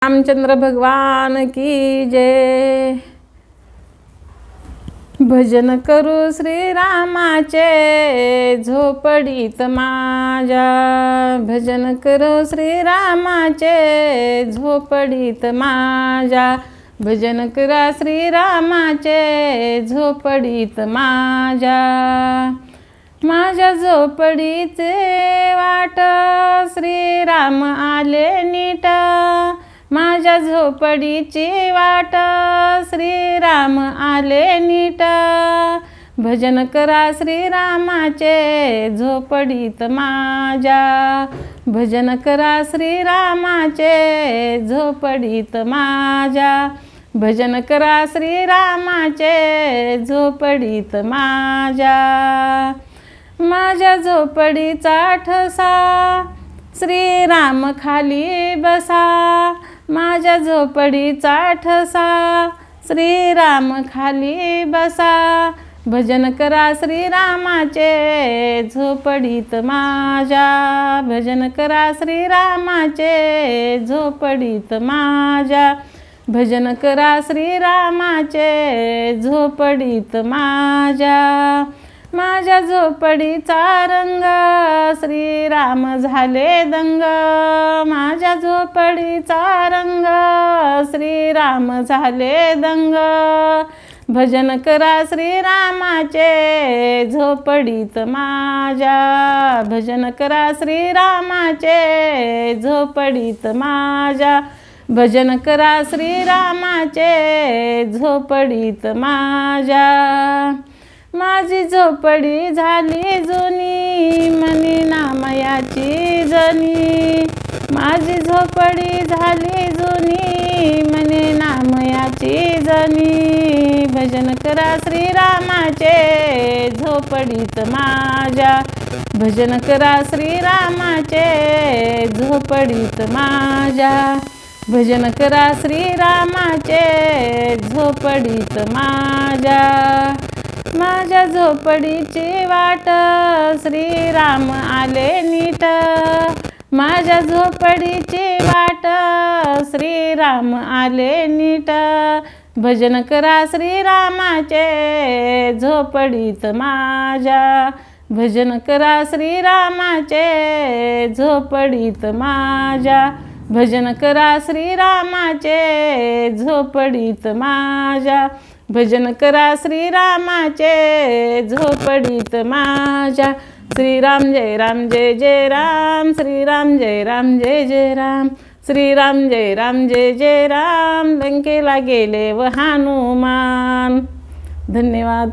रामचंद्र भगवान की जय। भजन करू श्रीरामाचे झोपडीत माझ्या, भजन करू श्रीरामाचे झोपडीत माझ्या, भजन करा श्रीरामाचे झोपडीत माझ्या। माझ्या झोपडीचे वाट श्रीराम आले नीट, माझ्या झोपडीची वाट श्रीराम आले नीट। भजन करा श्रीरामाचे झोपडीत माझ्या, भजन करा श्रीरामाचे झोपडीत माझ्या, भजन करा श्रीरामाचे झोपडीत माझ्या। माझ्या झोपडीचा ठसा श्रीराम खाली बसा, माझ्या झोपडीचा ठसा श्रीराम खाली बसा। भजन करा श्रीरामाचे झोपडीत माझ्या, भजन करा श्रीरामाचे झोपडीत माझ्या, भजन करा श्रीरामाचे झोपडीत माझ्या। माझ्या झोपडीचा रंग श्रीराम झाले दंग, माझ्या झोपडीचा रंग श्रीराम झाले दंग। भजन करा श्रीरामाचे झोपडीत माझ्या, भजन करा श्रीरामाचे झोपडीत माझ्या, भजन करा श्रीरामाचे झोपडीत माझ्या। माझी झोपडी झाली जुनी मनी नामयाची जनी, माझी झोपडी झाली जुनी मनी नामयाची जनी। भजन करा श्रीरामाचे झोपडीत माझ्या, भजन करा श्रीरामाचे झोपडीत माझ्या, भजन करा श्रीरामाचे झोपडीत माझ्या। माझ्या झोपडीची वाट श्रीराम आले नीट, माझ्या झोपडीची वाट श्रीराम आले नीट। भजन करा श्रीरामाचे झोपडीत माझ्या, भजन करा श्रीरामाचे झोपडीत माझ्या, भजन करा श्रीरामाचे झोपडीत माझ्या, भजन करा श्रीरामाचे झोपडीत माझ्या। श्रीराम जय राम जय जय राम, श्रीराम जय राम जय जय राम, श्रीराम जय राम जय जय राम। लंकेला गेले व हनुमान। धन्यवाद।